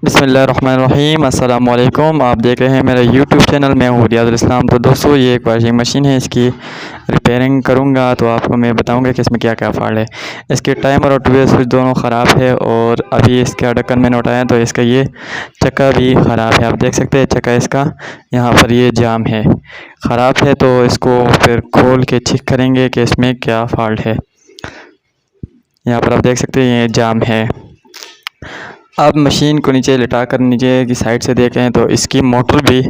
बिस्मिल्लाहिर्रहमानिर्रहीम अस्सलाम वालेकुम। आप देख रहे हैं मेरा यूट्यूब चैनल। मैं हूँ रियाजुल इस्लाम। तो दोस्तों, ये एक वॉशिंग मशीन है, इसकी रिपेयरिंग करूँगा तो आपको मैं बताऊँगा कि इसमें क्या क्या फ़ॉल्ट है। इसके टाइमर और ट्यूब स्विच दोनों ख़राब है और अभी इसका ढक्कन मैंने उठाया तो इसका ये चक्का भी ख़राब है। आप देख सकते हैं चक्का इसका यहाँ पर ये जाम है, ख़राब है। तो इसको फिर खोल के चेक करेंगे कि इसमें क्या फ़ॉल्ट है। यहाँ पर आप देख सकते हैं ये जाम है। अब मशीन को नीचे लिटाकर नीचे की साइड से देखें तो इसकी मोटर भी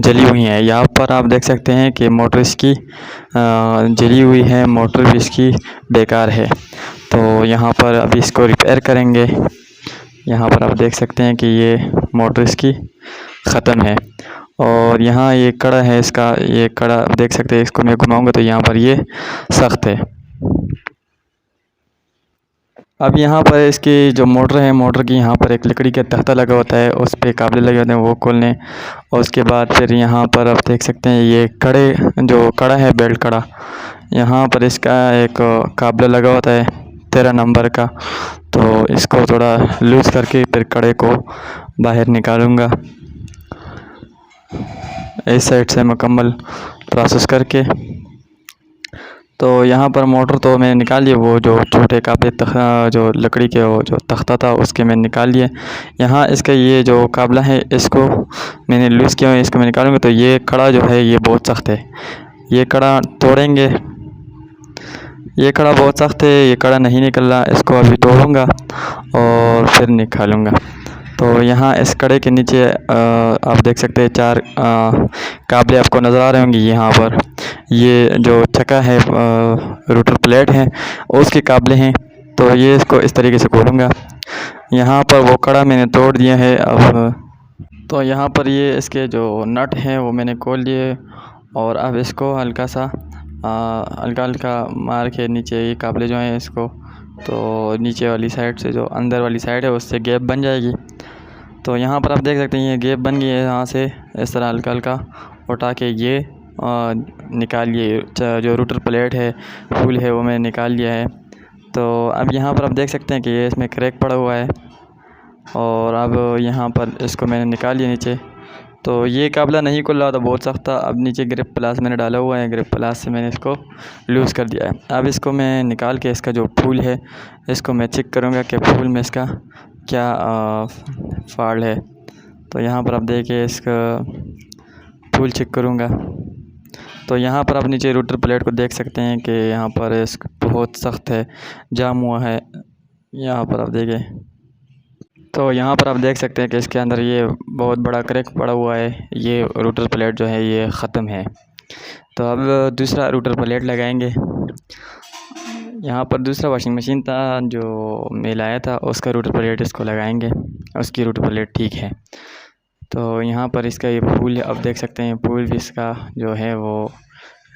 जली हुई है। यहाँ पर आप देख सकते हैं कि मोटर इसकी जली हुई है, मोटर भी इसकी बेकार है। तो यहाँ पर अभी इसको रिपेयर करेंगे। यहाँ पर आप देख सकते हैं कि ये मोटर इसकी ख़त्म है और यहाँ ये कड़ा है इसका, ये कड़ा देख सकते हैं। इसको मैं घुमाऊँगा तो यहाँ पर ये सख्त है। अब यहाँ पर इसकी जो मोटर है, मोटर की यहाँ पर एक लकड़ी का तख्ता लगा होता है, उस पे काबले लगे होते हैं, वो खोलने। और उसके बाद फिर यहाँ पर आप देख सकते हैं ये कड़े जो कड़ा है, बेल्ट कड़ा, यहाँ पर इसका एक काबला लगा होता है 13 नंबर का। तो इसको थोड़ा लूज़ करके फिर कड़े को बाहर निकालूँगा इस साइड से मुकम्मल प्रोसेस करके। तो यहाँ पर मोटर तो मैंने निकाल लिए, वो जो छोटे काबले जो लकड़ी के वो जो तख्ता था उसके मैंने निकाल लिए। यहाँ इसका ये जो काबला है इसको मैंने लूज़ किया है, इसको मैं निकालूँगा तो ये कड़ा जो है ये बहुत सख्त है। ये कड़ा तोड़ेंगे, ये कड़ा बहुत सख्त है, ये कड़ा नहीं निकल रहा। इसको अभी तोड़ूँगा और फिर निकालूँगा। तो यहाँ इस कड़े के नीचे आप देख सकते हैं 4 काबले आपको नज़र आ रहे होंगे। यहाँ पर ये जो चक्का है, रोटर प्लेट है, उसके काबले हैं। तो ये इसको इस तरीके से खोलूँगा। यहाँ पर वो कड़ा मैंने तोड़ दिया है। अब तो यहाँ पर ये इसके जो नट हैं वो मैंने खोल लिए और अब इसको हल्का सा हल्का हल्का मार के नीचे ये काबले जो हैं इसको, तो नीचे वाली साइड से जो अंदर वाली साइड है उससे गैप बन जाएगी। तो यहाँ पर आप देख सकते हैं ये गैप बन गई है। यहाँ से इस तरह हल्का हल्का उठा के ये निकालिए। जो रूटर प्लेट है, फुल है, वो मैंने निकाल लिया है। तो अब यहाँ पर आप देख सकते हैं कि ये इसमें क्रैक पड़ा हुआ है और अब यहाँ पर इसको मैंने निकाल लिया नीचे। तो ये काबला नहीं खुल रहा था, बहुत सख्त था। अब नीचे ग्रिप प्लास मैंने डाला हुआ है, ग्रिप प्लास से मैंने इसको लूज़ कर दिया है। अब इसको मैं निकाल के इसका जो फूल है इसको मैं चेक करूँगा कि फूल में इसका क्या फॉल्ट है। तो यहाँ पर आप देखिए इसका फूल चेक करूँगा तो यहाँ पर आप नीचे रूटर प्लेट को देख सकते हैं कि यहाँ पर इस बहुत सख्त है, जाम हुआ है। यहाँ पर आप देखें तो यहाँ पर आप देख सकते हैं कि इसके अंदर ये बहुत बड़ा क्रैक पड़ा हुआ है। ये रूटर प्लेट जो है ये ख़त्म है। तो अब दूसरा रूटर प्लेट लगाएंगे। यहाँ पर दूसरा वॉशिंग मशीन था जो मैं लाया था, उसका रूटर प्लेट इसको लगाएंगे, उसकी रूटर प्लेट ठीक है। तो यहाँ पर इसका ये फूल अब देख सकते हैं, फूल भी इसका जो है वो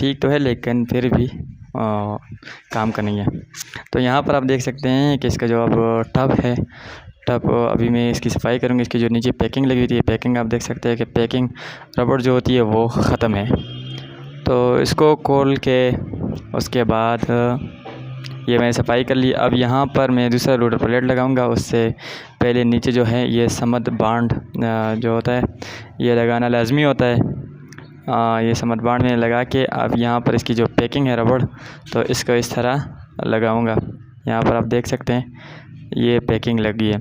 ठीक तो है लेकिन फिर भी काम का नहीं है। तो यहाँ पर आप देख सकते हैं कि इसका जो अब टब है, टब अभी मैं इसकी सफाई करूँगी। इसकी जो नीचे पैकिंग लगी हुई थी, पैकिंग आप देख सकते हैं कि पैकिंग रबड़ जो होती है वो ख़त्म है। तो इसको खोल के उसके बाद ये मैंने सफाई कर ली। अब यहाँ पर मैं दूसरा रूटर प्लेट लगाऊंगा। उससे पहले नीचे जो है ये समद बांड जो होता है ये लगाना लाजमी होता है। ये समद बांड में लगा के अब यहाँ पर इसकी जो पैकिंग है रबड़, तो इसको इस तरह लगाऊंगा। यहाँ पर आप देख सकते हैं ये पैकिंग लगी है।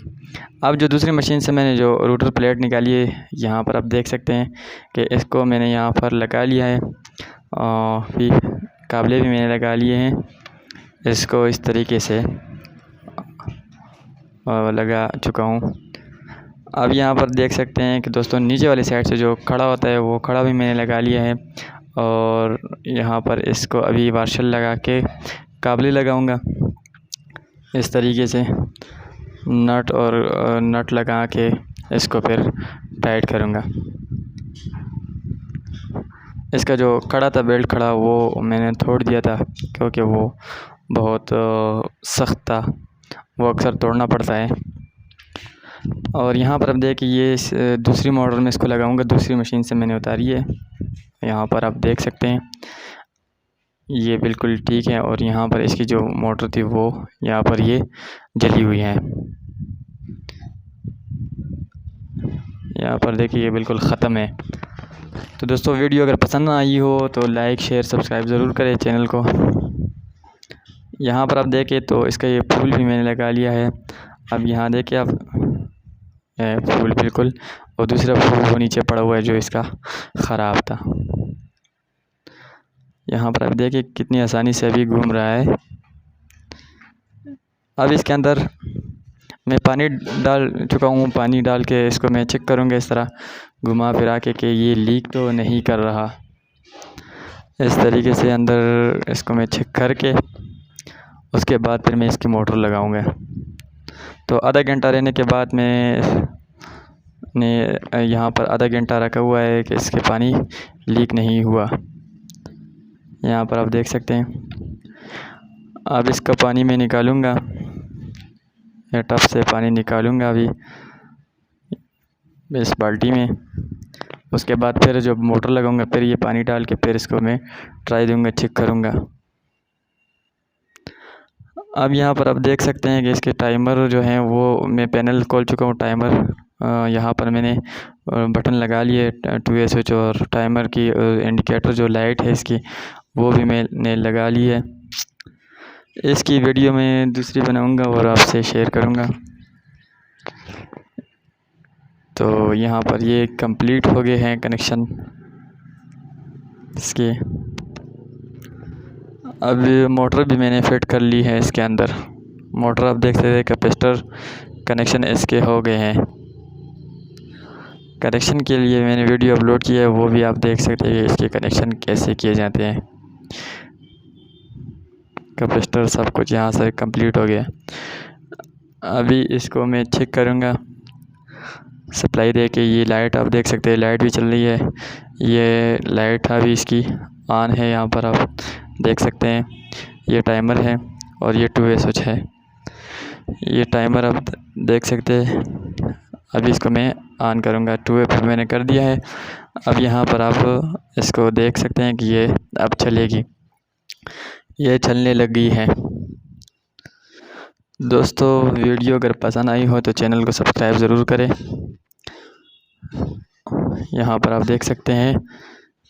अब जो दूसरी मशीन से मैंने जो रूटर प्लेट निकाली है, यहाँ पर आप देख सकते हैं कि इसको मैंने यहाँ पर लगा लिया है और फिर काबले भी मैंने लगा लिए हैं। इसको इस तरीके से लगा चुका हूँ। अब यहाँ पर देख सकते हैं कि दोस्तों नीचे वाली साइड से जो खड़ा होता है वो खड़ा भी मैंने लगा लिया है और यहाँ पर इसको अभी वाशर लगा के काबले लगाऊंगा। इस तरीके से नट और नट लगा के इसको फिर टाइट करूँगा। इसका जो खड़ा था, बेल्ट खड़ा, वो मैंने तोड़ दिया था क्योंकि वो बहुत सख्त था, वो अक्सर तोड़ना पड़ता है। और यहाँ पर अब देखिए ये दूसरी मोटर में इसको लगाऊंगा, दूसरी मशीन से मैंने उतारी है। यहाँ पर आप देख सकते हैं ये बिल्कुल ठीक है और यहाँ पर इसकी जो मोटर थी वो यहाँ पर ये जली हुई है। यहाँ पर देखिए ये बिल्कुल ख़त्म है। तो दोस्तों वीडियो अगर पसंद आई हो तो लाइक शेयर सब्सक्राइब ज़रूर करें चैनल को। यहाँ पर आप देखें तो इसका ये फूल भी मैंने लगा लिया है। अब यहाँ देखिए आप फूल बिल्कुल, और दूसरा फूल वो नीचे पड़ा हुआ है जो इसका ख़राब था। यहाँ पर आप देखिए कितनी आसानी से अभी घूम रहा है। अब इसके अंदर मैं पानी डाल चुका हूँ, पानी डाल के इसको मैं चेक करूँगा इस तरह घुमा फिरा के कि ये लीक तो नहीं कर रहा। इस तरीके से अंदर इसको मैं चेक करके उसके बाद फिर मैं इसकी मोटर लगाऊँगा। तो आधा घंटा रहने के बाद मैंने यहाँ पर आधा घंटा रखा हुआ है कि इसके पानी लीक नहीं हुआ। यहाँ पर आप देख सकते हैं। अब इसका पानी मैं निकालूँगा, टब से पानी निकालूँगा अभी इस बाल्टी में। उसके बाद फिर जब मोटर लगाऊँगा फिर ये पानी डाल के फिर इसको मैं ट्राई दूँगा, चेक करूँगा। अब यहाँ पर आप देख सकते हैं कि इसके टाइमर जो हैं वो मैं पैनल खोल चुका हूँ। टाइमर यहाँ पर मैंने बटन लगा लिए 2A स्विच, और टाइमर की इंडिकेटर जो लाइट है इसकी वो भी मैंने लगा ली है। इसकी वीडियो मैं दूसरी बनाऊँगा और आपसे शेयर करूँगा। तो यहाँ पर ये कंप्लीट हो गए हैं कनेक्शन इसके। अब मोटर भी मैंने फिट कर ली है इसके अंदर। मोटर आप देख सकते हैं कैपेसिटर कनेक्शन इसके हो गए हैं। कनेक्शन के लिए मैंने वीडियो अपलोड किया है, वो भी आप देख सकते हैं इसके कनेक्शन कैसे किए जाते हैं। कैपेसिटर सब कुछ यहाँ से कंप्लीट हो गया। अभी इसको मैं चेक करूँगा सप्लाई दे के। ये लाइट आप देख सकते हैं, लाइट भी चल रही है। ये लाइट अभी इसकी ऑन है, यहाँ पर आप देख सकते हैं। ये टाइमर है और ये 2A स्विच है। ये टाइमर आप देख सकते हैं। अभी इसको मैं ऑन करूँगा, 2A पर मैंने कर दिया है। अब यहाँ पर आप इसको देख सकते हैं कि ये अब चलेगी, ये चलने लगी है। दोस्तों वीडियो अगर पसंद आई हो तो चैनल को सब्सक्राइब ज़रूर करें। यहाँ पर आप देख सकते हैं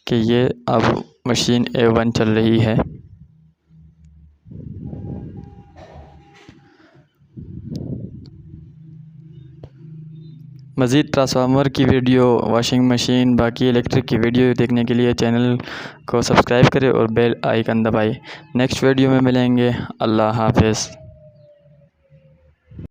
कि ये अब मशीन A1 चल रही है। मज़ीद ट्रांसफार्मर की वीडियो, वॉशिंग मशीन, बाकी इलेक्ट्रिक की वीडियो देखने के लिए चैनल को सब्सक्राइब करें और बेल आइकन दबाएं। नेक्स्ट वीडियो में मिलेंगे। अल्लाह हाफ़िज़।